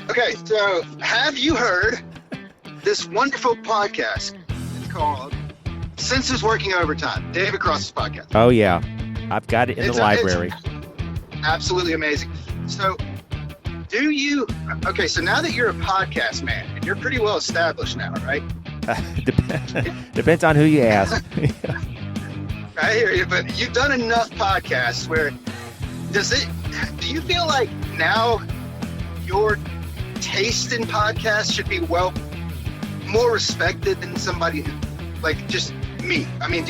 Okay, so have you heard this wonderful podcast? It's called Senses Working Overtime, David Cross's podcast. Oh, yeah. I've got it in the library. It's absolutely amazing. So, so now that you're a podcast man, and you're pretty well established now, right? Depends on who you ask. I hear you, but you've done enough podcasts where do you feel like now your taste in podcasts should be more respected than somebody like just me? I mean,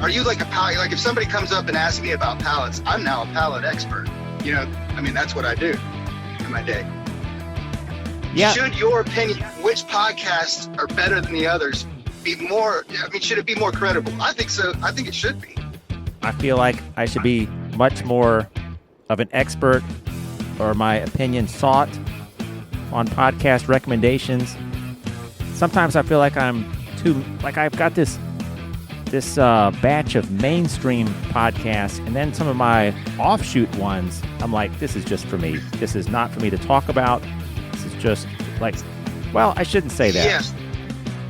are you like a palette? Like if somebody comes up and asks me about palettes, I'm now a palette expert. You know, I mean, that's what I do in my day. Yeah. Should your opinion, which podcasts are better than the others, be more, should it be more credible? I think so. I think it should be. I feel like I should be much more of an expert, or my opinion sought on podcast recommendations. Sometimes I feel like I've got this batch of mainstream podcasts, and then some of my offshoot ones, I'm like, this is just for me. This is not for me to talk about. This is just like, well, I shouldn't say that. Yes.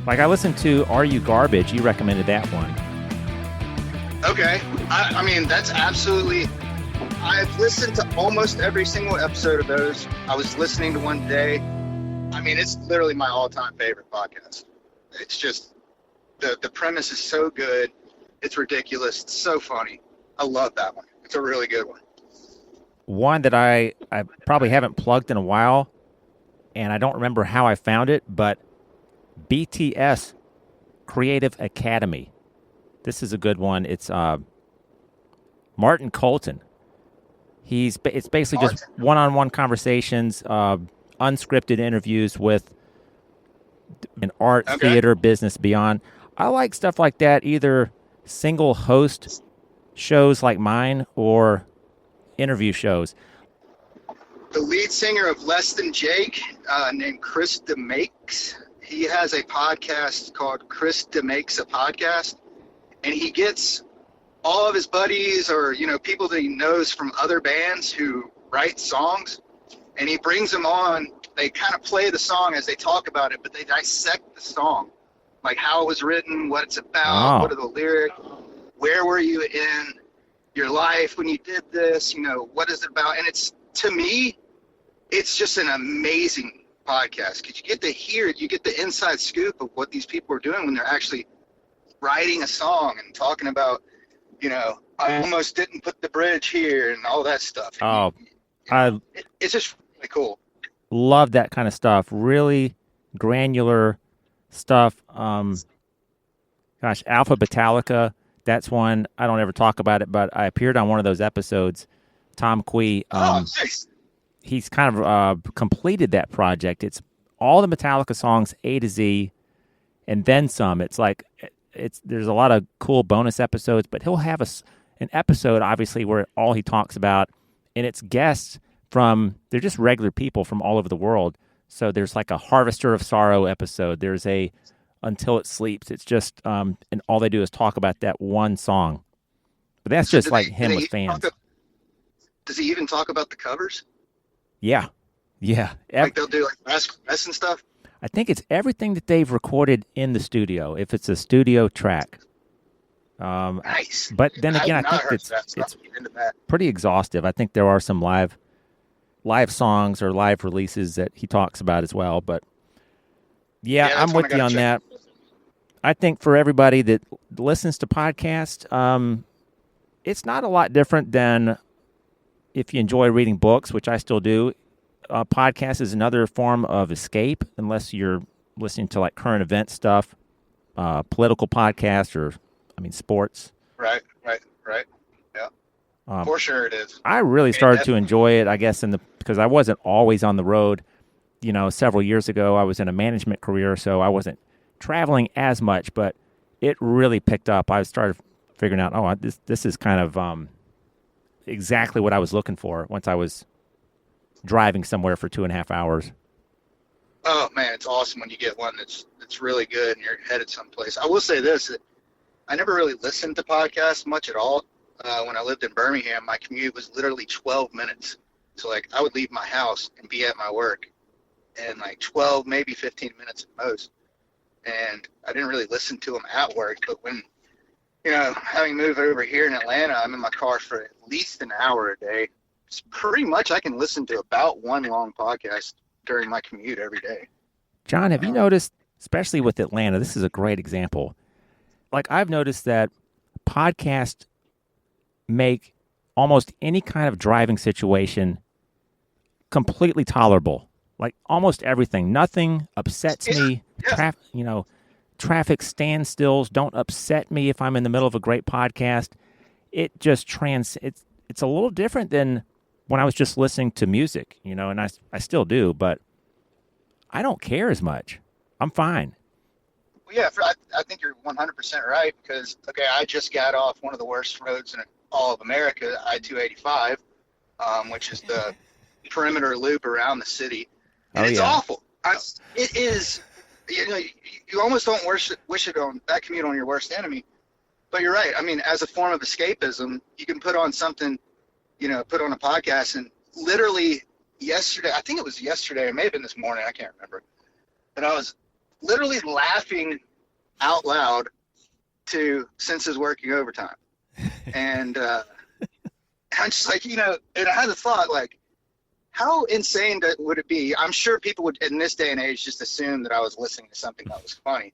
Like I listened to Are You Garbage? You recommended that one. Okay. I mean, that's absolutely... I've listened to almost every single episode of those. I was listening to one today. I mean, it's literally my all-time favorite podcast. It's just, the premise is so good. It's ridiculous. It's so funny. I love that one. It's a really good one. One that I probably haven't plugged in a while, and I don't remember how I found it, but BTS Creative Academy. This is a good one. It's Martin Colton. It's basically just one-on-one conversations, unscripted interviews with an art, theater, business, beyond. I like stuff like that, either single host shows like mine or interview shows. The lead singer of Less Than Jake, named Chris DeMakes, he has a podcast called Chris DeMakes a Podcast, and he gets all of his buddies or, people that he knows from other bands who write songs, and he brings them on. They kind of play the song as they talk about it, but they dissect the song, like how it was written, what it's about, what are the lyrics, where were you in your life when you did this, what is it about? And to me, it's just an amazing podcast because you get to hear it, you get the inside scoop of what these people are doing when they're actually writing a song and talking about, I almost didn't put the bridge here and all that stuff. It's just really cool. Love that kind of stuff. Really granular stuff. Alpha Metallica, that's one. I don't ever talk about it, but I appeared on one of those episodes. Tom Quee. Nice. He's kind of completed that project. It's all the Metallica songs A to Z, and then some. It's like there's a lot of cool bonus episodes, but he'll have an episode, obviously, where all he talks about, and it's guests they're just regular people from all over the world. So there's like a Harvester of Sorrow episode. There's a Until It Sleeps. It's just, and all they do is talk about that one song. But that's just like him with fans. Does he even talk about the covers? Yeah. Yeah. Like they'll do like press and stuff? I think it's everything that they've recorded in the studio, if it's a studio track. Nice. But then again, I think it's pretty exhaustive. I think there are some live songs or live releases that he talks about as well. But yeah I'm with you on that. I think for everybody that listens to podcasts, it's not a lot different than if you enjoy reading books, which I still do. Podcast is another form of escape, unless you're listening to like current event stuff, political podcasts, or sports. Right. Yeah. For sure it is. I really started to enjoy it, I guess, because I wasn't always on the road. Several years ago, I was in a management career, so I wasn't traveling as much, but it really picked up. I started figuring out, this is kind of exactly what I was looking for once I was driving somewhere for 2.5 hours. Oh man, it's awesome when you get one that's really good and you're headed someplace. I will say this, I never really listened to podcasts much at all. When I lived in Birmingham, my commute was literally 12 minutes. So like I would leave my house and be at my work and like 12, maybe 15 minutes at most. And I didn't really listen to them at work, but when, having moved over here in Atlanta, I'm in my car for at least an hour a day. It's pretty much I can listen to about one long podcast during my commute every day. John, have you noticed, especially with Atlanta, this is a great example. Like I've noticed that podcasts make almost any kind of driving situation completely tolerable. Like almost everything. Nothing upsets me. Yeah. Traffic standstills don't upset me if I'm in the middle of a great podcast. It just it's a little different than when I was just listening to music, and I still do, but I don't care as much. I'm fine. Well, yeah, I think you're 100% right because, okay, I just got off one of the worst roads in all of America, I-285, which is the perimeter loop around the city. And it's awful. It is, you almost don't wish it on that commute on your worst enemy. But you're right. I mean, as a form of escapism, you can put on something, put on a podcast. And literally yesterday, I think it was yesterday, it may have been this morning, I can't remember. But I was literally laughing out loud to Senses Working Overtime. And I'm just like, and I had the thought, like, how insane would it be? I'm sure people would, in this day and age, just assume that I was listening to something that was funny.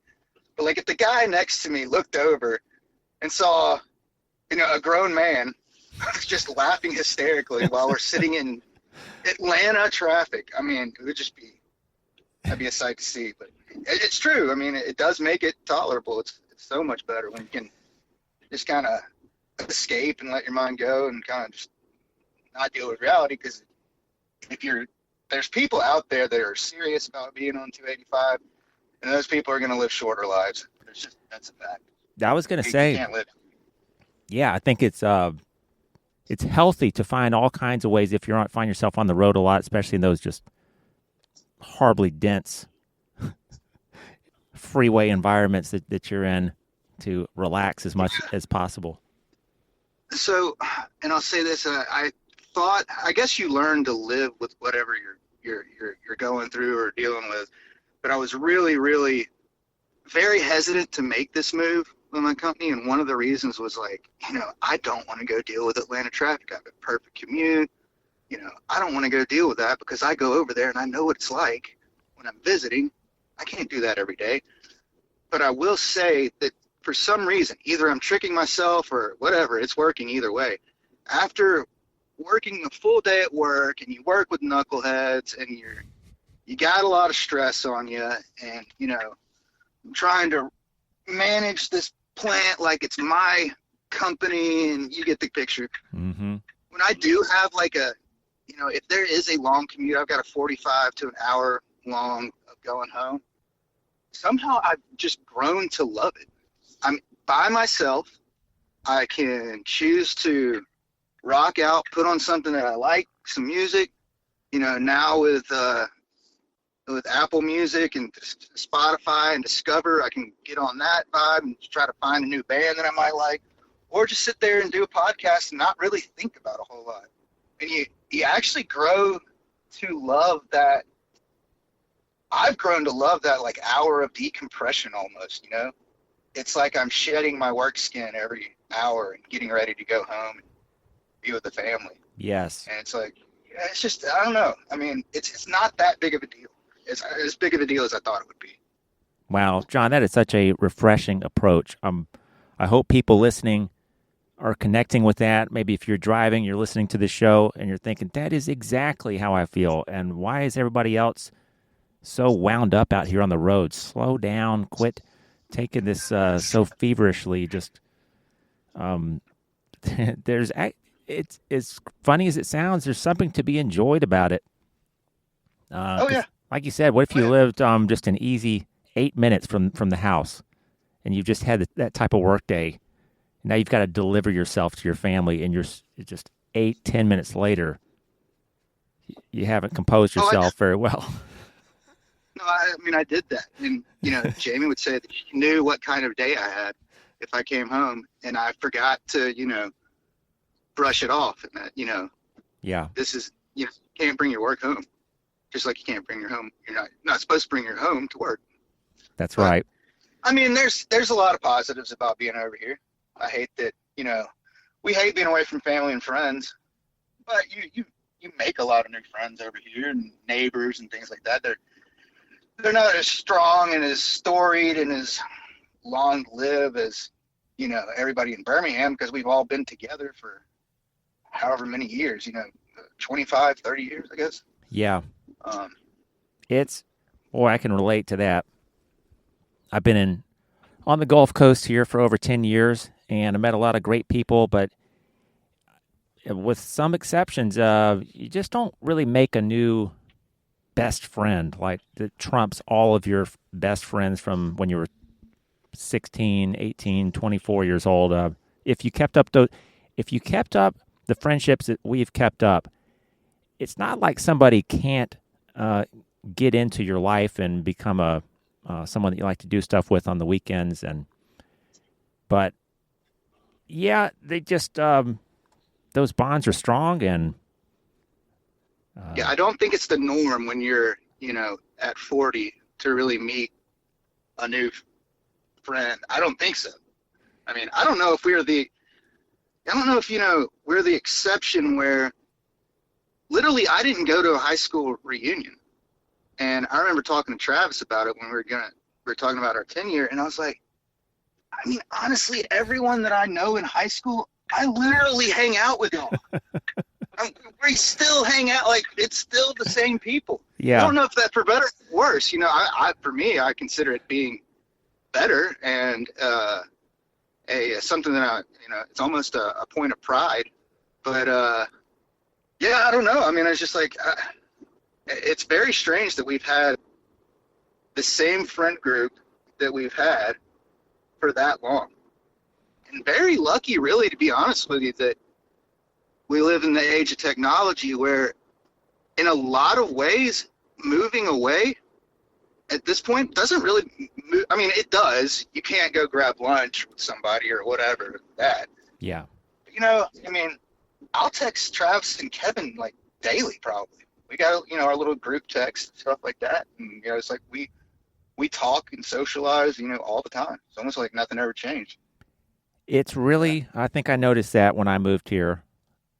But, like, if the guy next to me looked over and saw, a grown man just laughing hysterically while we're sitting in Atlanta traffic, I mean, it would just that'd be a sight to see. But it's true. I mean, it does make it tolerable. It's so much better when you can just kind of escape and let your mind go and kind of just not deal with reality. Because there's people out there that are serious about being on 285, and those people are going to live shorter lives. That's a fact. I was going to say, you can't live. Yeah, I think it's healthy to find all kinds of ways if you find yourself on the road a lot, especially in those just horribly dense freeway environments that you're in, to relax as much as possible. So, and I'll say this: I guess you learn to live with whatever you're going through or dealing with. But I was really, really very hesitant to make this move with my company, and one of the reasons was like, I don't want to go deal with Atlanta traffic. I have a perfect commute. I don't want to go deal with that because I go over there and I know what it's like when I'm visiting. I can't do that every day. But I will say that for some reason, either I'm tricking myself or whatever, it's working either way. After working a full day at work and you work with knuckleheads and you got a lot of stress on you, and I'm trying to manage this plant like it's my company, and you get the picture. Mm-hmm. When I do have like if there is a long commute, I've got a 45 to an hour long of going home. Somehow I've just grown to love it. I'm by myself. I can choose to rock out, put on something that I like, some music. Now with Apple Music and Spotify and Discover, I can get on that vibe and try to find a new band that I might like, or just sit there and do a podcast and not really think about a whole lot. And you actually grow to love that. I've grown to love that like hour of decompression almost, It's like I'm shedding my work skin every hour and getting ready to go home and be with the family. Yes. And it's like, it's just, I don't know. I mean, it's not that big of a deal. It's as big of a deal as I thought it would be. Wow, John, that is such a refreshing approach. I hope people listening are connecting with that. Maybe if you're driving, you're listening to the show and you're thinking, that is exactly how I feel. And why is everybody else so wound up out here on the road? Slow down, quit taking this so feverishly. Just it's as funny as it sounds, there's something to be enjoyed about it. Like you said, what if you lived just an easy 8 minutes from the house, and you've just had that type of work day? Now you've got to deliver yourself to your family, and you're just 8-10 minutes later, you haven't composed yourself very well. No, I did that. And, Jamie would say that she knew what kind of day I had if I came home, and I forgot to, brush it off. And that, yeah, this is, you can't bring your work home. Just like you can't bring your home. You're not supposed to bring your home to work. That's But, right. I mean, there's a lot of positives about being over here. I hate that, we hate being away from family and friends, but you make a lot of new friends over here and neighbors and things like that. They're not as strong and as storied and as long lived as, everybody in Birmingham, because we've all been together for however many years, 25, 30 years, I guess. Yeah. Um, Boy, I can relate to that. I've been on the Gulf Coast here for over 10 years, and I met a lot of great people, but with some exceptions, you just don't really make a new best friend like that trumps all of your best friends from when you were 16, 18, 24 years old. If you kept up the friendships that we've kept up, it's not like somebody can't get into your life and become someone that you like to do stuff with on the weekends. But yeah, they just those bonds are strong, and yeah, I don't think it's the norm when you're, at 40 to really meet a new friend. I don't think so. I mean, I don't know if we're the exception where literally I didn't go to a high school reunion. And I remember talking to Travis about it when we were talking about our 10-year, and I was like, I mean, honestly, everyone that I know in high school, I literally hang out with y'all. We still hang out, like it's still the same people. Yeah. I don't know if that's for better or worse. For me, I consider it being better and something that it's almost a point of pride. But yeah, I don't know. I mean, it's just like it's very strange that we've had the same friend group that we've had for that long, and very lucky, really, to be honest with you, that we live in the age of technology where in a lot of ways moving away at this point doesn't really I mean, it does. You can't go grab lunch with somebody or whatever that. Yeah. I mean, I'll text Travis and Kevin like daily probably. We got, our little group text, stuff like that. And, it's like we talk and socialize, all the time. It's almost like nothing ever changed. It's really, I think I noticed that when I moved here.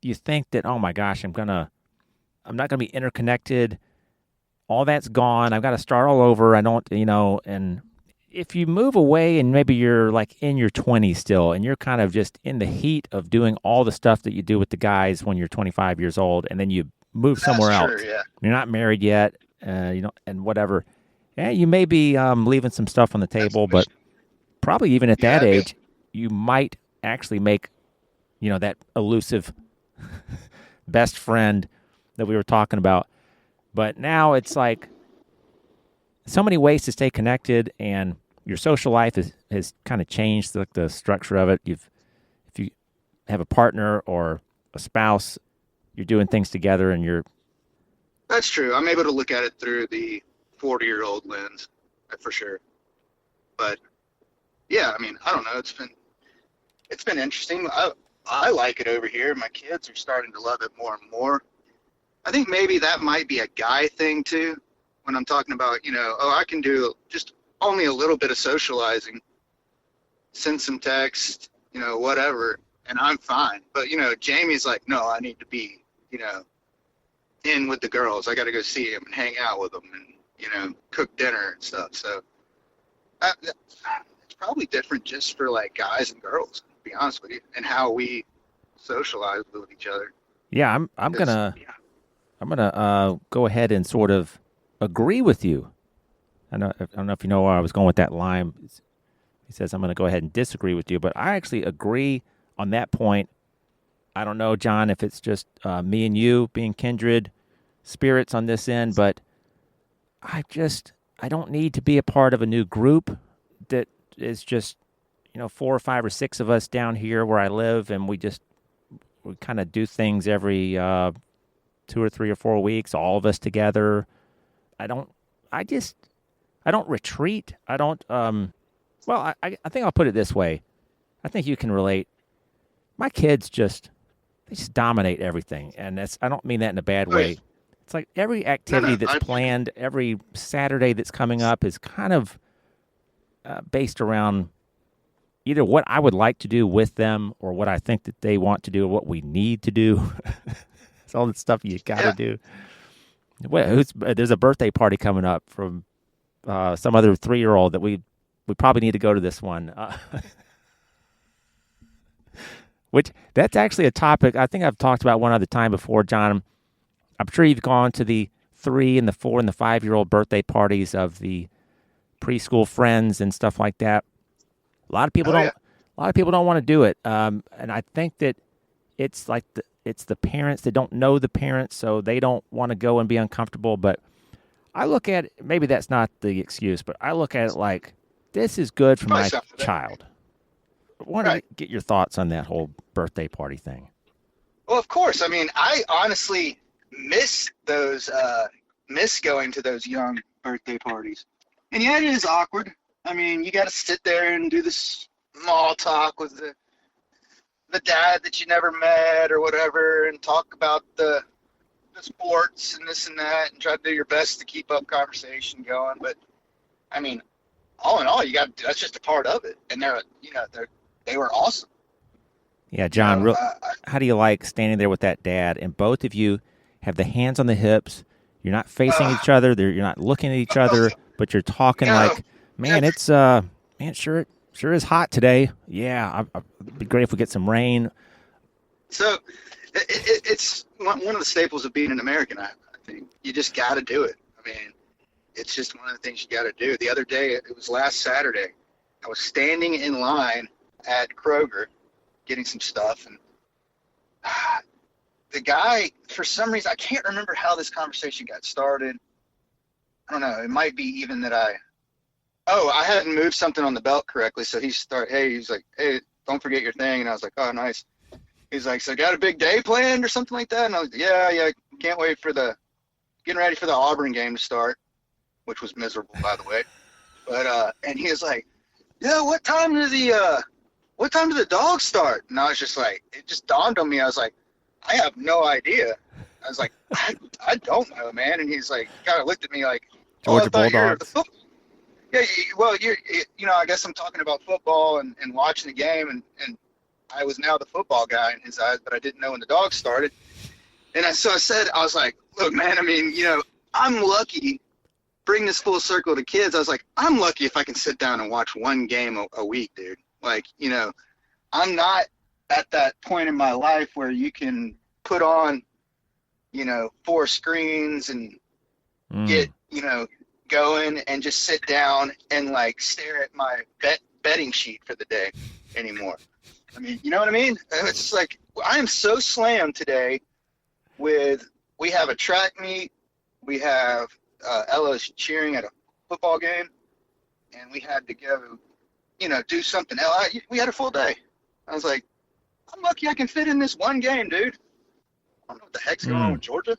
You think that, oh my gosh, I'm not gonna be interconnected. All that's gone. I've got to start all over. I don't, and if you move away and maybe you're like in your 20s still, and you're kind of just in the heat of doing all the stuff that you do with the guys when you're 25 years old, and then you move somewhere else. Yeah. You're not married yet, and whatever. Yeah, you may be leaving some stuff on the table, but probably even at that age, you might actually make, that elusive best friend that we were talking about. But now it's like so many ways to stay connected, and your social life has kind of changed the structure of it. If you have a partner or a spouse, you're doing things together, and That's true. I'm able to look at it through the 40-year-old lens, for sure. But yeah, I mean, I don't know. It's been interesting. I like it over here. My kids are starting to love it more and more. I think maybe that might be a guy thing too. When I'm talking about, I can do just only a little bit of socializing, send some text, whatever, and I'm fine. But, Jamie's like, no, I need to be, in with the girls. I got to go see him and hang out with them and, cook dinner and stuff. So it's probably different just for like guys and girls, to be honest with you, and how we socialize with each other. Yeah, I'm gonna go ahead and sort of agree with you. I don't know if you know where I was going with that line. He says I'm going to go ahead and disagree with you, but I actually agree on that point. I don't know, John, if it's just me and you being kindred spirits on this end, but I don't need to be a part of a new group that is just 4 or 5 or 6 of us down here where I live, and we kind of do things every 2 or 3 or 4 weeks, all of us together. I don't retreat. I don't, I think I'll put it this way. I think you can relate. My kids they just dominate everything. And I don't mean that in a bad way. It's like every activity that's I planned, every Saturday that's coming up is kind of based around either what I would like to do with them or what I think that they want to do or what we need to do. It's all the stuff you got to yeah. do. Well, there's a birthday party coming up from some other 3-year-old that we probably need to go to this one. Which that's actually a topic I think I've talked about one other time before, John. I'm sure you've gone to the 3 and the 4 and the 5-year-old birthday parties of the preschool friends and stuff like that. A lot of people Oh yeah. don't want to do it, and I think that it's like it's the parents that don't know the parents, so they don't want to go and be uncomfortable. But I look at it, maybe that's not the excuse, but I look at it like this is good for Probably my something for that. child. I want Right. to get your thoughts on that whole birthday party thing. Well, of course. I mean, I honestly miss those, miss going to those young birthday parties. And yeah, it is awkward. I mean, you got to sit there and do this small talk with the dad that you never met or whatever, and talk about the sports and this and that, and try to do your best to keep up conversation going. But I mean, all in all, that's just a part of it. And they were awesome. Yeah, You John, know, how do you like standing there with that dad and both of you have the hands on the hips? You're not facing each other. You're not looking at each other, but you're talking no, like, man, it's sure is hot today. Yeah, it'd be great if we get some rain. so it's one of the staples of being an American. I think you just got to do it. I mean, it's just one of the things you got to do. The other day, it was last Saturday, I was standing in line at Kroger getting some stuff, and the guy, for some reason, I can't remember how this conversation got started. I don't know. It might be even that I hadn't moved something on the belt correctly. So he's like, hey, don't forget your thing. And I was like, oh, nice. He's like, so got a big day planned or something like that? And I was like, yeah, can't wait for getting ready for the Auburn game to start, which was miserable, by the way. But, and he was like, yeah, what time do the dogs start? And I was just like, it just dawned on me. I was like, I have no idea. I was like, I don't know, man. And he's like, kind of looked at me like, Georgia Bulldogs. Yeah, I guess I'm talking about football and watching the game, and I was now the football guy in his eyes, but I didn't know when the dogs started. And I was like, look, man, I mean, I'm lucky, bring this full circle to kids. I was like, I'm lucky if I can sit down and watch one game a week, dude. Like, I'm not at that point in my life where you can put on, 4 screens and get, going and just sit down and like stare at my betting sheet for the day anymore. I mean, you know what I mean? It's just like, I am so slammed today we have a track meet, we have Ella's cheering at a football game, and we had to go, do something else. We had a full day. I was like, I'm lucky I can fit in this one game, dude. I don't know what the heck's going on with Georgia.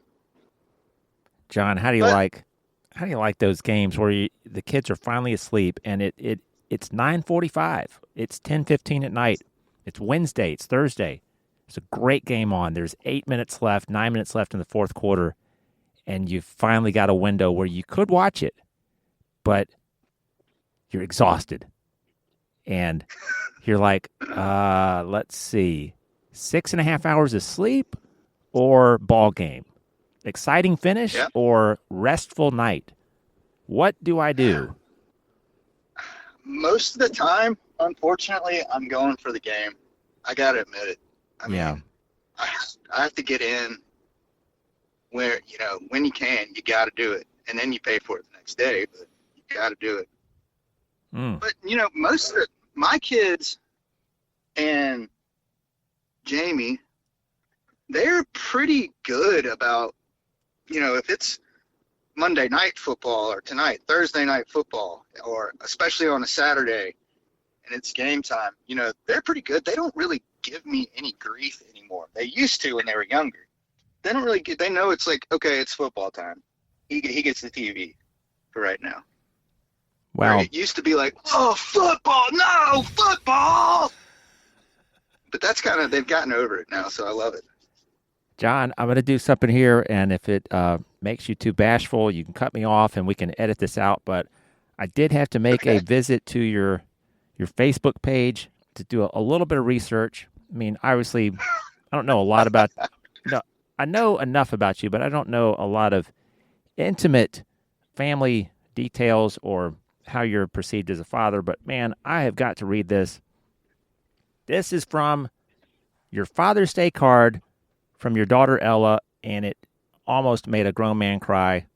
John, how do you like those games where the kids are finally asleep and it's 9:45, it's 10:15 at night, it's Wednesday, it's Thursday, there's a great game on, there's 9 minutes left in the fourth quarter, and you've finally got a window where you could watch it, but you're exhausted, and you're like, let's see, 6.5 hours of sleep or ball game? Exciting finish or restful night? What do I do? Most of the time, unfortunately, I'm going for the game. I got to admit it. I mean, I have to get in where, when you can, you got to do it. And then you pay for it the next day, but you got to do it. But, most of my kids and Jamie, they're pretty good about, if it's Monday night football or tonight, Thursday night football, or especially on a Saturday and it's game time, they're pretty good. They don't really give me any grief anymore. They used to when they were younger. They don't really they know it's like, okay, it's football time. He gets the TV for right now. Wow. Where it used to be like, oh, football, no, football. But that's they've gotten over it now, so I love it. John, I'm going to do something here, and if it makes you too bashful, you can cut me off and we can edit this out. But I did have to make a Okay. visit to your Facebook page to do a little bit of research. I mean, obviously, I don't know a lot about. No, I know enough about you, but I don't know a lot of intimate family details or how you're perceived as a father. But man, I have got to read this. This is from your Father's Day card from your daughter Ella, and it almost made a grown man cry.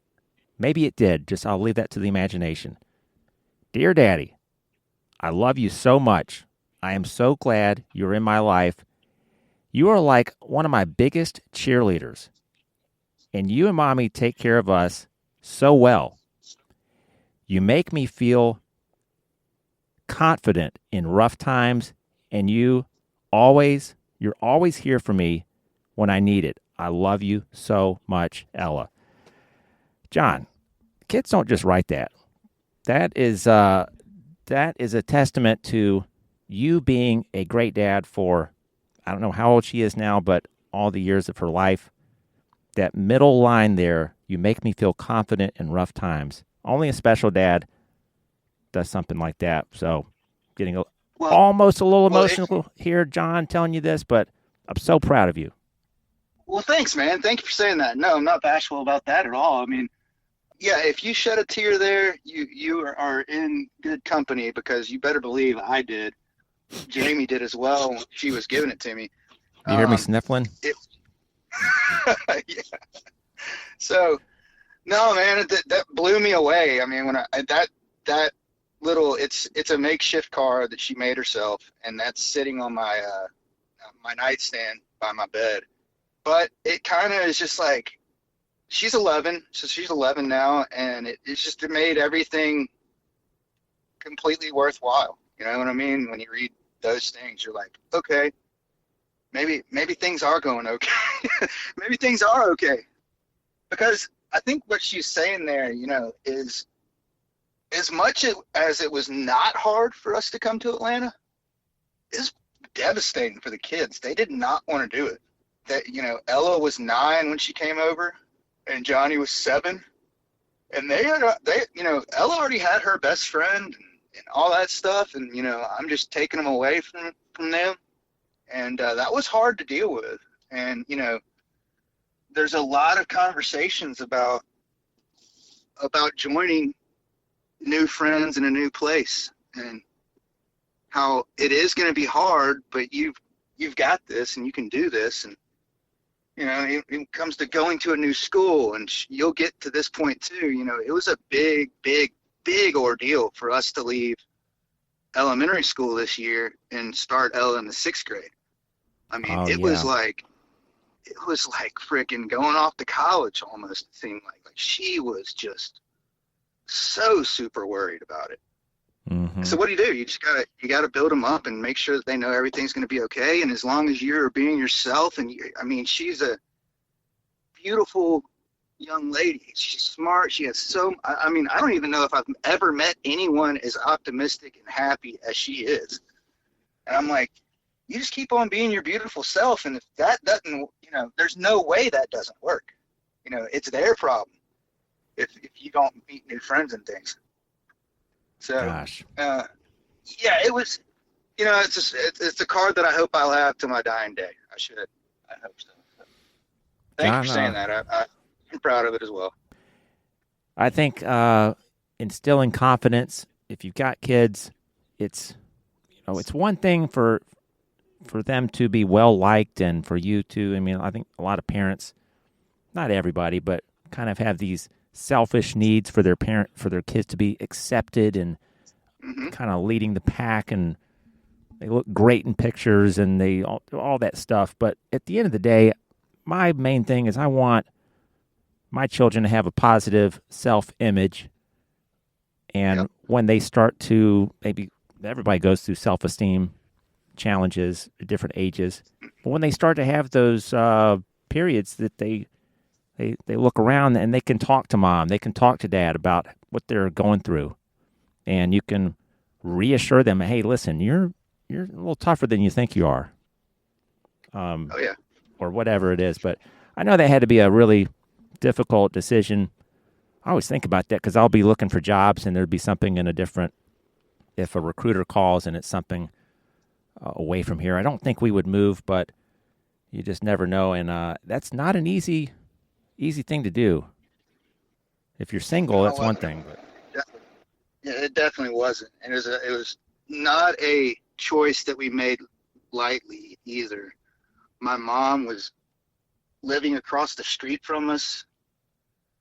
Maybe it did. Just I'll leave that to the imagination. Dear Daddy, I love you so much. I am so glad you're in my life. You are like one of my biggest cheerleaders, and you and Mommy take care of us so well. You make me feel confident in rough times, and you're always here for me when I need it. I love you so much, Ella. John, kids don't just write that. That is a testament to you being a great dad for, I don't know how old she is now, but all the years of her life. That middle line there, you make me feel confident in rough times. Only a special dad does something like that. So getting Well, almost a little well, emotional here, John, telling you this, but I'm so proud of you. thanks, man. Thank you for saying that. No, I'm not bashful about that at all. I mean, yeah, if you shed a tear there, you are in good company because you better believe I did. Jamie did as well when she was giving it to me. You hear me Um, sniffling? it, yeah. So no, man, that blew me away. I mean, when that little, it's a makeshift car that she made herself, and that's sitting on my nightstand by my bed. But it kind of is just like she's 11, so she's 11 now, and it made everything completely worthwhile. You know what I mean? When you read those things, you're like, okay, maybe things are going okay. Maybe things are okay. Because I think what she's saying there, is as much as it was not hard for us to come to Atlanta, it's devastating for the kids. They did not want to do it. That, Ella was 9 when she came over, and Johnny was 7, and Ella already had her best friend and all that stuff, and I'm just taking them away from them, and that was hard to deal with, and there's a lot of conversations about joining new friends in a new place and how it is going to be hard, but you've got this and you can do this. And it comes to going to a new school, and you'll get to this point too. It was a big, big, big ordeal for us to leave elementary school this year and start Ella in the 6th grade. I mean, Oh, it yeah. was like freaking going off to college almost. It seemed like she was just so super worried about it. Mm-hmm. So what do? You gotta build them up and make sure that they know everything's going to be okay. And as long as you're being yourself, and she's a beautiful young lady. She's smart. She has I don't even know if I've ever met anyone as optimistic and happy as she is. And I'm like, you just keep on being your beautiful self. And if that doesn't, there's no way that doesn't work. It's their problem if you don't meet new friends and things. So, Gosh. yeah, it was, it's a card that I hope I'll have to my dying day. I hope so. Thank you John, for saying that. I'm proud of it as well. I think instilling confidence, if you've got kids, it's it's one thing for them to be well liked and for you to, I think a lot of parents, not everybody, but kind of have these selfish needs for their kids to be accepted and Hmm. kind of leading the pack, and they look great in pictures and they all that stuff. But at the end of the day, my main thing is I want my children to have a positive self-image. And Yep. when they start to, maybe everybody goes through self-esteem challenges at different ages, but when they start to have those periods that they look around and they can talk to mom, they can talk to dad about what they're going through, and you can reassure them, hey, listen, you're a little tougher than you think you are, Oh yeah. or whatever it is. But I know that had to be a really difficult decision. I always think about that because I'll be looking for jobs and there'd be something in a different, if a recruiter calls and it's something away from here, I don't think we would move, but you just never know. And that's not an easy thing to do. If you're single, that's one thing. But yeah, it definitely wasn't. And it was not a choice that we made lightly either. My mom was living across the street from us.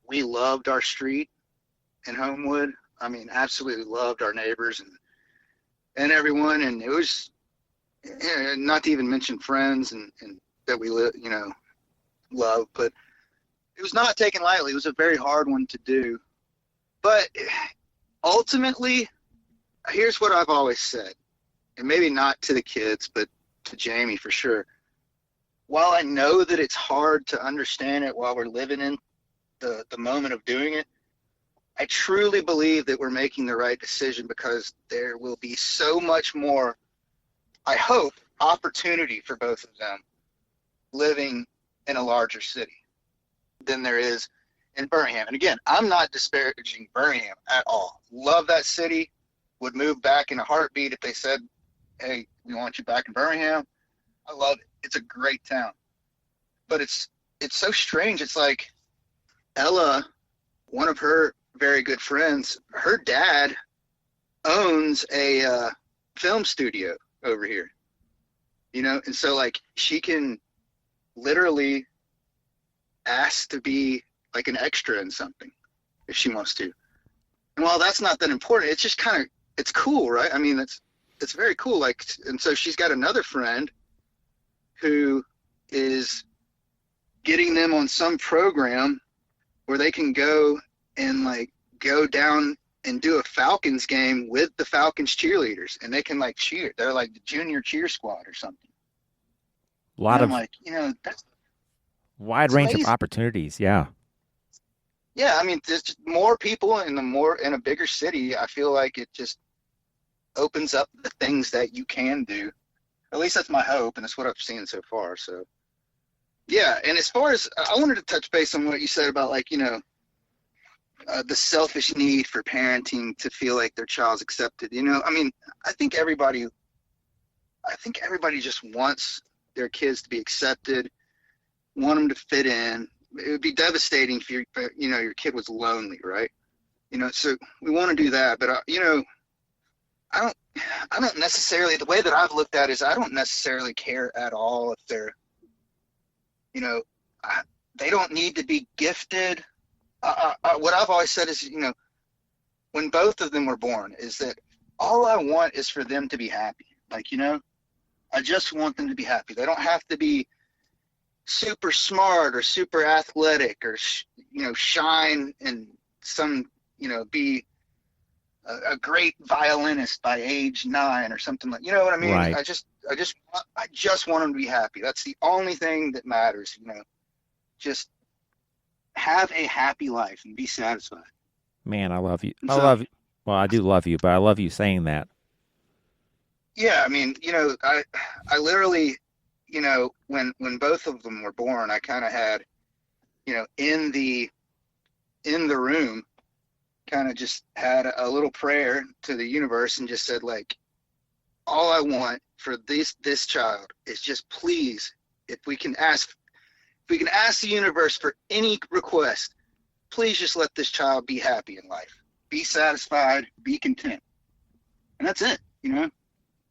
We loved our street in Homewood. I mean, absolutely loved our neighbors and everyone. And it was, not to even mention friends and that we love, but it was not taken lightly. It was a very hard one to do. But ultimately, here's what I've always said, and maybe not to the kids, but to Jamie for sure. While I know that it's hard to understand it while we're living in the moment of doing it, I truly believe that we're making the right decision because there will be so much more, I hope, opportunity for both of them living in a larger city than there is in Birmingham. And again, I'm not disparaging Birmingham at all. Love that city. Would move back in a heartbeat if they said, hey, we want you back in Birmingham. I love it. It's a great town. But it's so strange. It's like Ella, one of her very good friends, her dad owns a film studio over here. And so like she can literally ask to be like an extra in something if she wants to. And while that's not that important, it's just kind of, it's cool, right? I mean, it's very cool. Like, and so she's got another friend who is getting them on some program where they can go and like go down and do a Falcons game with the Falcons cheerleaders, and they can like cheer. They're like the junior cheer squad or something. A lot of like, that's wide range of opportunities. Yeah. Yeah. I mean, there's just more people in a bigger city. I feel like it just opens up the things that you can do. At least that's my hope. And that's what I've seen so far. So yeah. And as far as I wanted to touch base on what you said about like, the selfish need for parenting to feel like their child's accepted, I mean, I think everybody just wants their kids to be accepted, want them to fit in. It would be devastating if your kid was lonely, right? So we want to do that, but I don't necessarily, the way that I've looked at it is I don't necessarily care at all if they're, they don't need to be gifted. What I've always said is, when both of them were born, is that all I want is for them to be happy. Like, I just want them to be happy. They don't have to be super smart or super athletic or, shine and some, be a great violinist by age 9 or something like, you know what I mean? Right. I just want them to be happy. That's the only thing that matters, just have a happy life and be satisfied. Man, I love you. Well, I do love you, but I love you saying that. Yeah, I mean, I literally, when both of them were born, I kind of had, in the room, kind of just had a little prayer to the universe and just said, like, all I want for this child is just please, if we can ask the universe for any request, please just let this child be happy in life, be satisfied, be content. And that's it,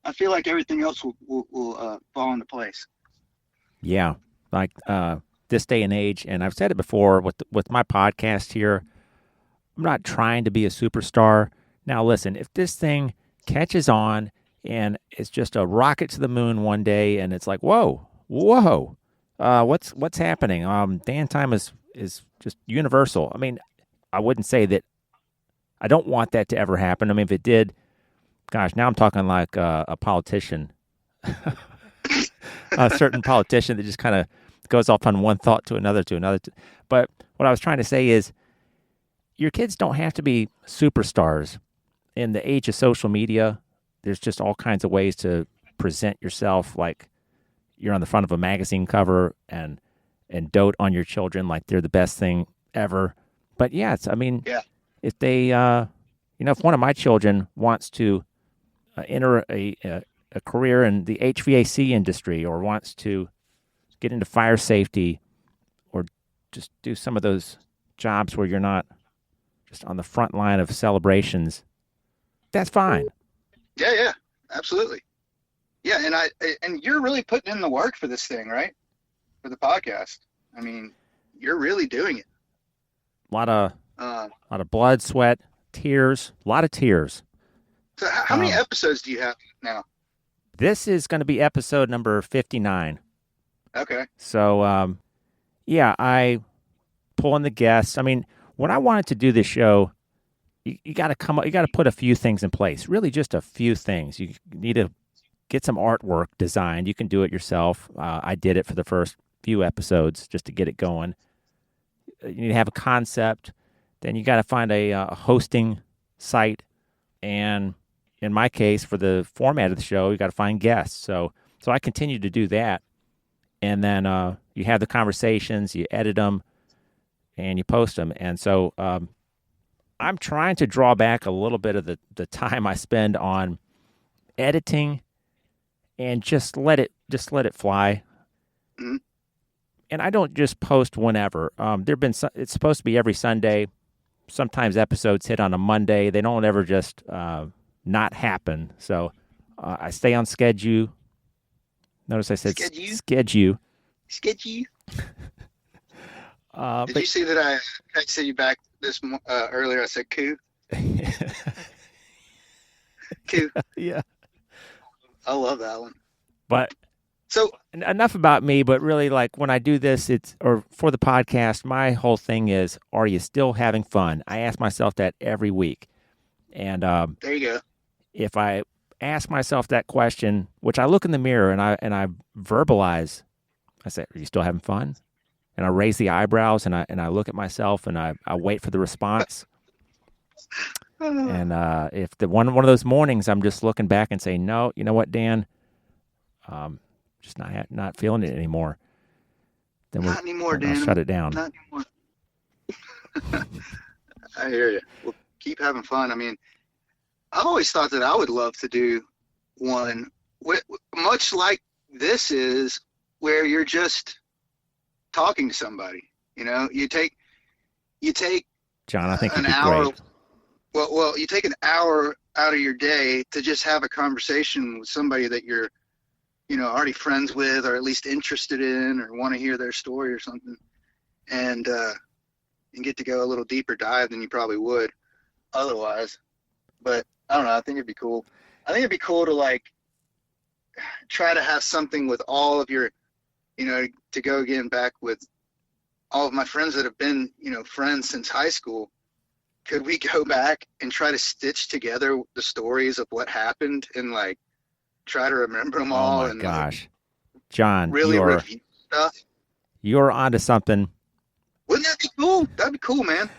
I feel like everything else will fall into place. Yeah. Like this day and age, and I've said it before with my podcast here, I'm not trying to be a superstar. Now listen, if this thing catches on and it's just a rocket to the moon one day and it's like, whoa, what's happening? Dan time is just universal. I mean, I wouldn't say that I don't want that to ever happen. I mean, if it did, gosh, now I'm talking like a politician, a certain politician that just kind of goes off on one thought to another. But what I was trying to say is your kids don't have to be superstars. In the age of social media, there's just all kinds of ways to present yourself like you're on the front of a magazine cover and dote on your children like they're the best thing ever. But yeah, I mean, Yeah. if they, if one of my children wants to enter a career in the HVAC industry or wants to get into fire safety or just do some of those jobs where you're not just on the front line of celebrations, that's fine. Yeah, absolutely. Yeah, and you're really putting in the work for this thing, right? For the podcast. I mean, you're really doing it. A lot of blood, sweat, tears, a lot of tears. So how many episodes do you have now? This is going to be episode number 59. Okay. So, yeah, I pull in the guests. I mean, when I wanted to do this show, you got to come up, you got to put a few things in place, really just a few things. You need to get some artwork designed. You can do it yourself. I did it for the first few episodes just to get it going. You need to have a concept. Then you got to find a hosting site. And in my case, for the format of the show, you got to find guests. So I continue to do that. And then you have the conversations, you edit them, and you post them. And so I'm trying to draw back a little bit of the time I spend on editing and just let it fly. Mm-hmm. And I don't just post whenever. It's supposed to be every Sunday. Sometimes episodes hit on a Monday. They don't ever just not happen. So I stay on schedule. Notice I said schedule. Sketchy. Did you see that I texted you back earlier? I said "coo." Coo. Yeah. I love that one. But so enough about me. But really, like when I do this, or for the podcast, my whole thing is: are you still having fun? I ask myself that every week, and there you go. If I ask myself that question, which I look in the mirror and I verbalize, I say, "Are you still having fun?" And I raise the eyebrows and I look at myself and I wait for the response. And if one of those mornings I'm just looking back and saying, "No, you know what, Dan, just not feeling it anymore," then not anymore, Dan. I'll shut it down. Not anymore. I hear you. Well, keep having fun. I mean, I've always thought that I would love to do one, much like this is, where you're just talking to somebody. You take John, I think an hour. Great. Well, you take an hour out of your day to just have a conversation with somebody that you're, already friends with, or at least interested in, or want to hear their story or something, and get to go a little deeper dive than you probably would otherwise. But I don't know. I think it'd be cool. I think it'd be cool to try to have something with all of your, to go again back with all of my friends that have been, friends since high school. Could we go back and try to stitch together the stories of what happened and try to remember them all? Oh my gosh, John, really review stuff. You're onto something. Wouldn't that be cool? That'd be cool, man.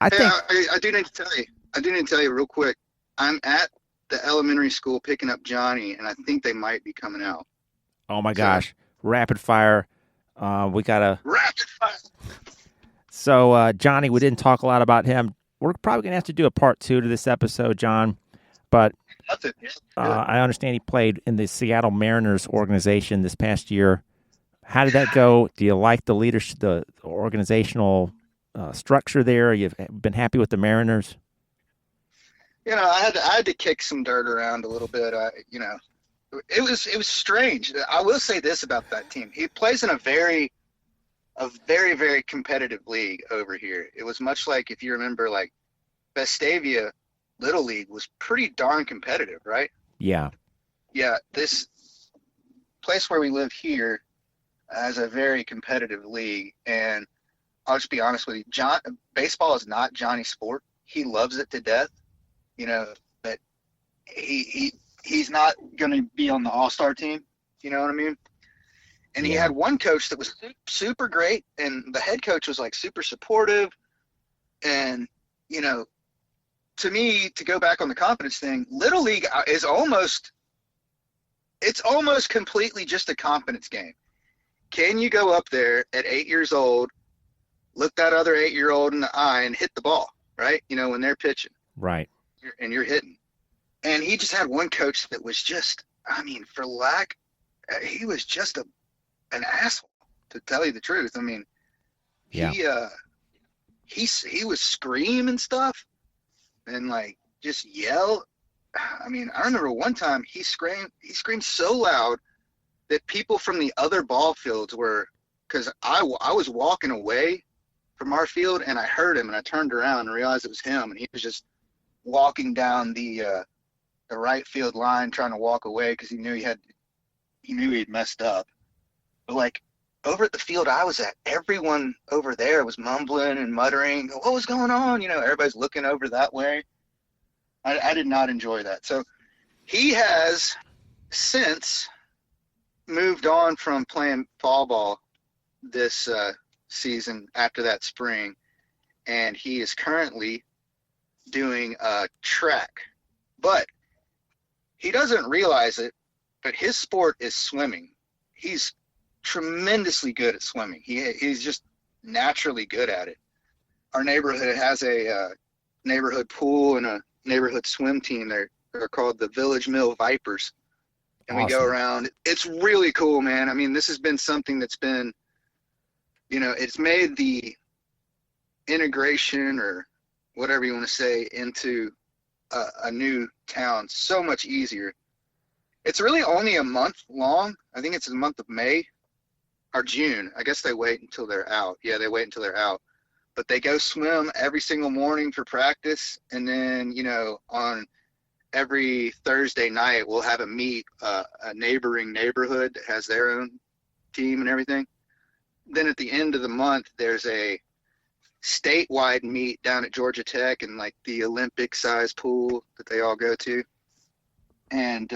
I do need to tell you. I do need to tell you real quick. I'm at the elementary school picking up Johnny, and I think they might be coming out. Oh my gosh. Rapid fire. We got to... Rapid fire. So, Johnny, we didn't talk a lot about him. We're probably going to have to do a part 2 to this episode, John. But I understand he played in the Seattle Mariners organization this past year. How did that go? Do you like the leadership, the organizational structure there? You've been happy with the Mariners? I had to kick some dirt around a little bit. It was strange. I will say this about that team: he plays in a very, very competitive league over here. It was much like, if you remember, Vestavia Little League was pretty darn competitive, right? Yeah. Yeah. This place where we live here has a very competitive league, and I'll just be honest with you, baseball is not Johnny's sport. He loves it to death. But he's not going to be on the all-star team. You know what I mean? And he had one coach that was super great, and the head coach was super supportive. And, to me, to go back on the confidence thing, Little League is almost completely just a confidence game. Can you go up there at 8 years old look that other 8-year-old in the eye and hit the ball, right? You know, when they're pitching Right. and you're hitting. And he just had one coach that was just, I mean, for lack, he was just an asshole, to tell you the truth. I mean, Yeah. he was screaming stuff and like just yell. I mean, I remember one time he screamed so loud that people from the other ball fields were, because I was walking away from our field and I heard him and I turned around and realized it was him, and he was just walking down the right field line trying to walk away because he knew he had messed up. But like over at the field I was at, everyone over there was mumbling and muttering, what was going on? You know, everybody's looking over that way. I did not enjoy that. So he has since moved on from playing fall ball this season after that spring, and he is currently doing track. But he doesn't realize it, but his sport is swimming. He's tremendously good at swimming. He's just naturally good at it. Our neighborhood has a neighborhood pool and a neighborhood swim team. They're called the Village Mill Vipers. And Awesome. we go around. It's really cool, man. I mean, this has been something that's been, you know, it's made the integration or whatever you want to say into a new town so much easier. It's really only a month long. I think it's the month of May or June. I guess they wait until they're out. Yeah, they wait until they're out. But they go swim every single morning for practice. And then, you know, on every Thursday night, we'll have a meet, a neighboring neighborhood that has their own team and everything. Then at the end of the month, there's a statewide meet down at Georgia Tech in like the Olympic size pool that they all go to. And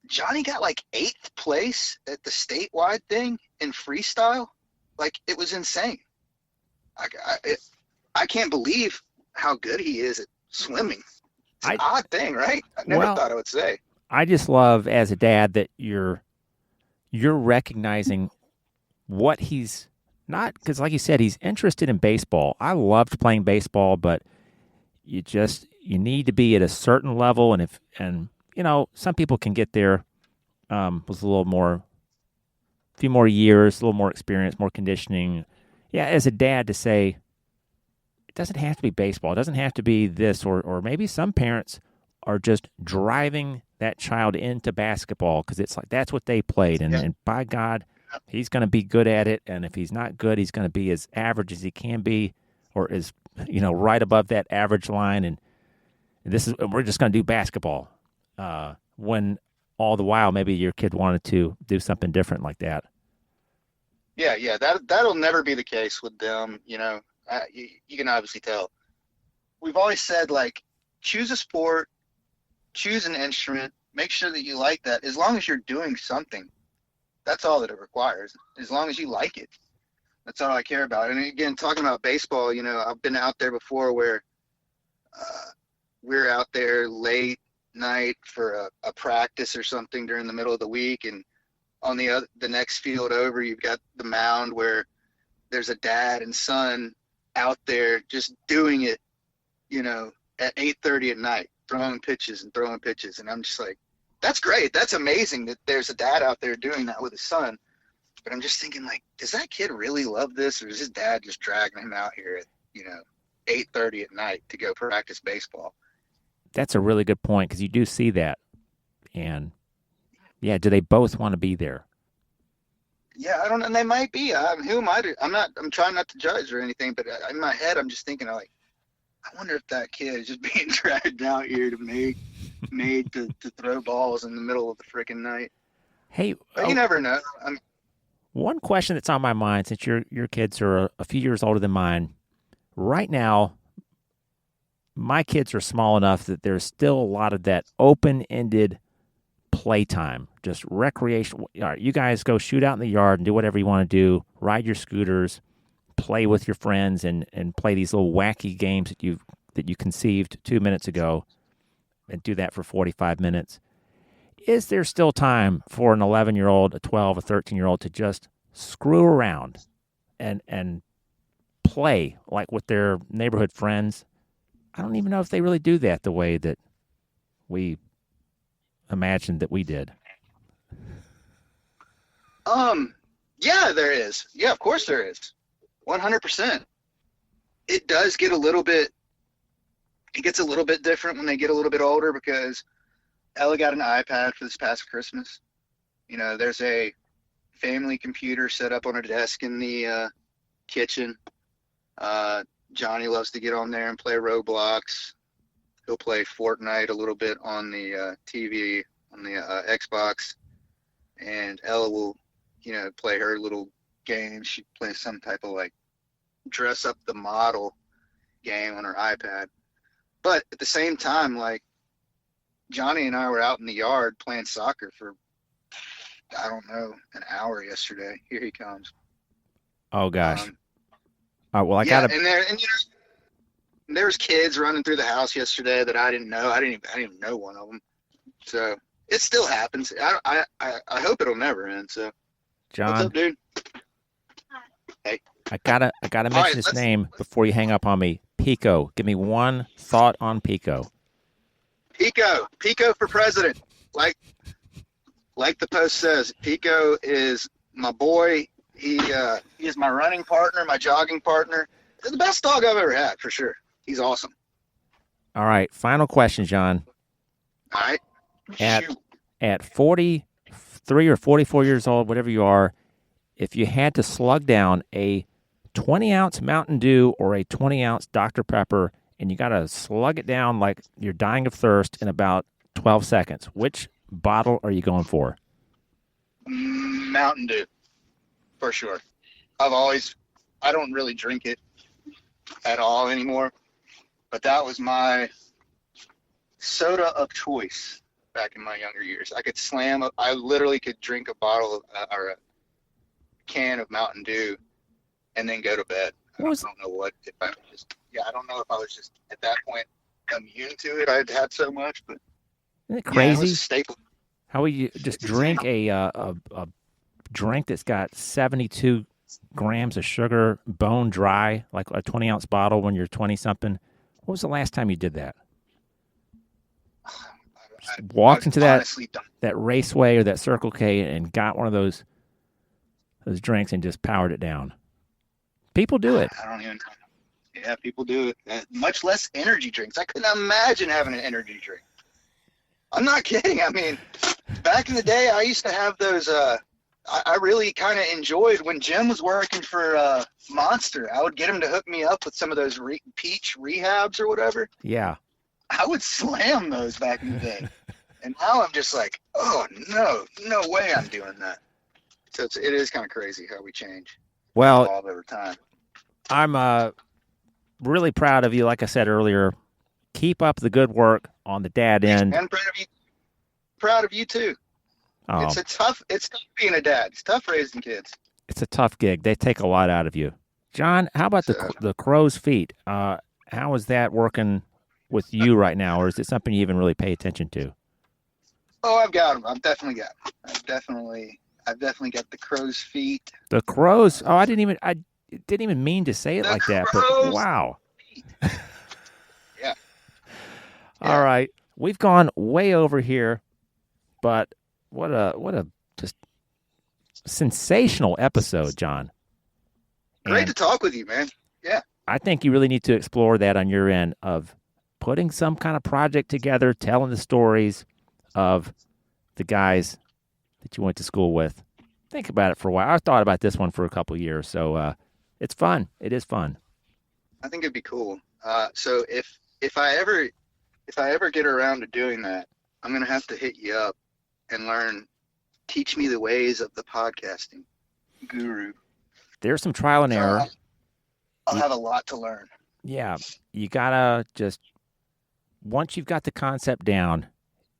Johnny got like 8th place at the statewide thing in freestyle. Like, it was insane. I can't believe how good he is at swimming. It's an odd thing, right? I never thought I would say. I just love as a dad that you're recognizing what he's not, because like you said, he's interested in baseball. I loved playing baseball, but you need to be at a certain level, and you know, some people can get there with a few more years, a little more experience, more conditioning. Yeah, as a dad to say, it doesn't have to be baseball. It doesn't have to be this, or maybe some parents are just driving that child into basketball because it's like that's what they played, and by God, he's going to be good at it. And if he's not good, he's going to be as average as he can be, or as, you know, right above that average line. And we're just going to do basketball. When all the while, maybe your kid wanted to do something different like that. Yeah, that'll never be the case with them. You know, you can obviously tell. We've always said, like, choose a sport, choose an instrument, make sure that you like that. As long as you're doing something, that's all that it requires. As long as you like it, that's all I care about. And again, talking about baseball, you know, I've been out there before where we're out there late night for a practice or something during the middle of the week, and on the next field over, you've got the mound where there's a dad and son out there just doing it, you know, at 8:30 at night, throwing pitches. And I'm just like, that's great. That's amazing that there's a dad out there doing that with his son. But I'm just thinking, like, does that kid really love this, or is his dad just dragging him out here at, you know, 8:30 at night to go practice baseball? That's a really good point, because you do see that. And yeah, do they both want to be there? Yeah, I don't know. And they might be. Who am I to? I'm trying not to judge or anything, but in my head, I'm just thinking, like, I wonder if that kid is just being dragged out here to made to throw balls in the middle of the freaking night. Hey, but you never know. One question that's on my mind, since your kids are a few years older than mine, right now, my kids are small enough that there's still a lot of that open-ended playtime, just recreation. All right, you guys go shoot out in the yard and do whatever you want to do, ride your scooters, play with your friends, and play these little wacky games that you conceived 2 minutes ago, and do that for 45 minutes. Is there still time for an 11-year-old, a 12, a 13-year-old to just screw around and play like with their neighborhood friends. I don't even know if they really do that the way that we imagined that we did. Yeah, there is. Yeah, of course there is. 100%. It does get a little bit, it gets a little bit different when they get a little bit older because Ella got an iPad for this past Christmas. You know, there's a family computer set up on a desk in the kitchen. Johnny loves to get on there and play Roblox. He'll play Fortnite a little bit on the TV, on the Xbox. And Ella will, you know, play her little game. She plays some type of like dress up the model game on her iPad. But at the same time, like Johnny and I were out in the yard playing soccer for, I don't know, an hour yesterday. Here he comes. Oh gosh. Well, I gotta. And you know, there's kids running through the house yesterday that I didn't know. I didn't even know one of them. So it still happens. I hope it'll never end. So, John, what's up, dude? Hey, I gotta mention his name before you hang up on me. Pico. Give me one thought on Pico. Pico for president. Like the post says, Pico is my boy. He is my running partner, my jogging partner. He's the best dog I've ever had, for sure. He's awesome. All right, final question, John. All right. At 43 or 44 years old, whatever you are, if you had to slug down a 20-ounce Mountain Dew or a 20-ounce Dr. Pepper, and you got to slug it down like you're dying of thirst in about 12 seconds, which bottle are you going for? Mountain Dew, for sure. I don't really drink it at all anymore, but that was my soda of choice back in my younger years. I literally could drink a bottle of, or a can of Mountain Dew and then go to bed. I don't know if I was just at that point immune to it. I had had so much, but isn't it crazy? Yeah, it was a staple. How would you just drink a drink that's got 72 grams of sugar, bone dry, like a 20-ounce bottle when you're 20-something? What was the last time you did that? Walked into that Raceway or that Circle K and got one of those drinks and just powered it down. People do it. I don't even. Yeah, people do it. Much less energy drinks. I couldn't imagine having an energy drink. I'm not kidding. I mean, back in the day, I used to have those. I really kind of enjoyed when Jim was working for Monster. I would get him to hook me up with some of those peach rehabs or whatever. Yeah. I would slam those back in the day. And now I'm just like, oh, no way I'm doing that. So it is kind of crazy how we change. Well, evolve over time. I'm really proud of you. Like I said earlier, keep up the good work on the dad end. I'm proud of you. Proud of you too. Oh. It's tough being a dad. It's tough raising kids. It's a tough gig. They take a lot out of you. John, how about the crow's feet? How is that working with you right now, or is it something you even really pay attention to? Oh, I've got them. I've definitely got them. I've definitely got the crow's feet. The crows. Oh, I didn't even mean to say it like that, but wow. Yeah. All right. We've gone way over here, but what a just sensational episode, John. Great to talk with you, man. Yeah. I think you really need to explore that on your end of putting some kind of project together, telling the stories of the guys that you went to school with. Think about it for a while. I've thought about this one for a couple of years, so it's fun. It is fun. I think it'd be cool. So if I ever get around to doing that, I'm gonna have to hit you up and teach me the ways of the podcasting guru. There's some trial and error. I'll have a lot to learn. Yeah, you gotta just once you've got the concept down,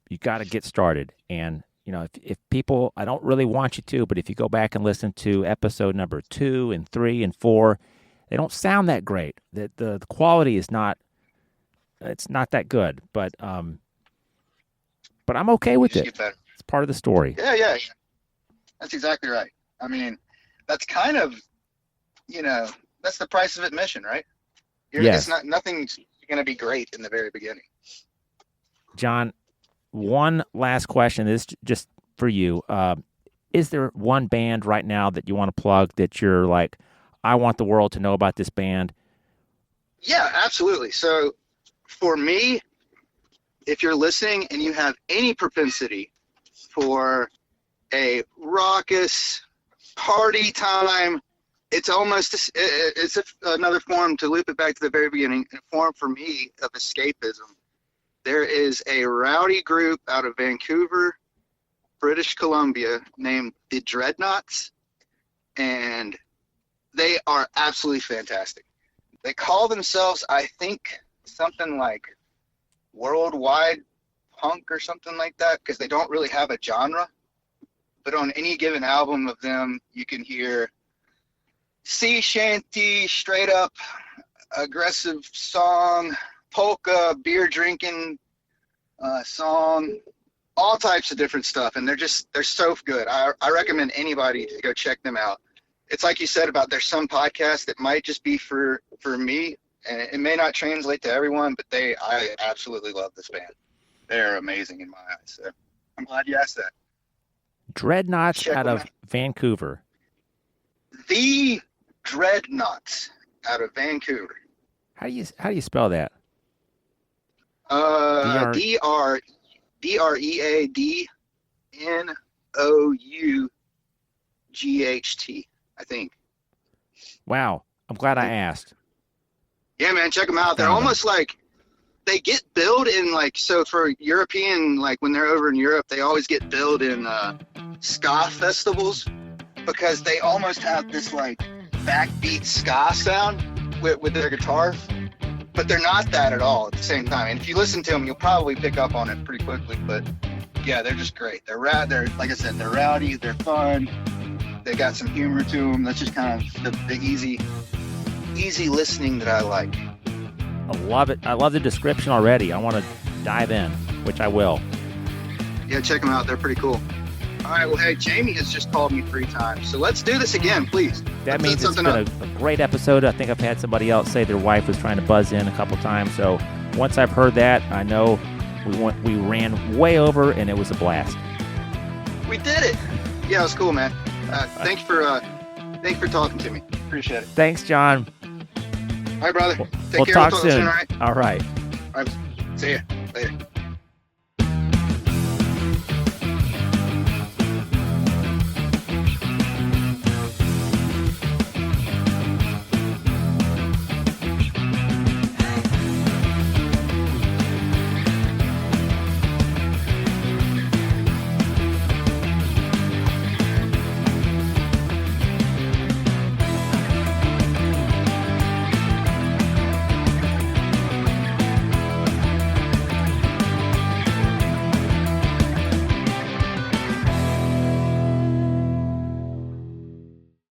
you gotta get started. And you know, if people, I don't really want you to, but if you go back and listen to episode number 2 and 3 and 4, they don't sound that great. The quality is not. It's not that good, but I'm okay with it. It's part of the story. Yeah. That's exactly right. I mean, that's kind of that's the price of admission, right? Yes. Nothing's going to be great in the very beginning. John, one last question. This is just for you. Is there one band right now that you want to plug that you're like, I want the world to know about this band? Yeah, absolutely. So for me, if you're listening and you have any propensity for a raucous party time, it's another form, to loop it back to the very beginning, a form for me of escapism. There is a rowdy group out of Vancouver, British Columbia, named the Dreadnoughts, and they are absolutely fantastic. They call themselves, I think, something like worldwide punk or something like that, because they don't really have a genre. But on any given album of them, you can hear sea shanty, straight up aggressive song, polka, beer drinking song, all types of different stuff, and they're so good. I recommend anybody to go check them out. It's like you said about there's some podcasts that might just be for me, and it may not translate to everyone, but I absolutely love this band. They're amazing in my eyes. So I'm glad you asked that. Dreadnoughts out of Vancouver. The Dreadnoughts out of Vancouver. How do you spell that? DreadNought, I think. Wow, I'm glad I asked. Yeah, man, check them out. They're almost like, they get billed in so for European, like when they're over in Europe, they always get billed in ska festivals, because they almost have this like backbeat ska sound with their guitar, but they're not that at all at the same time. And if you listen to them, you'll probably pick up on it pretty quickly. But yeah, they're just great. They're like I said, they're rowdy, they're fun, they got some humor to them. That's just kind of the easy listening that I like. I love it. I love the description already. I want to dive in, which I will. Yeah, check them out. They're pretty cool. All right, well, hey, Jamie has just called me 3 times, so let's do this again, please. That means it's been a great episode. I think I've had somebody else say their wife was trying to buzz in a couple times, so once I've heard that, I know we ran way over, and it was a blast. We did it. Yeah, it was cool, man. Thanks for talking to me. Appreciate it. Thanks, John. All right, brother. We'll Take care. Talk We'll soon. All right. All right. See you later.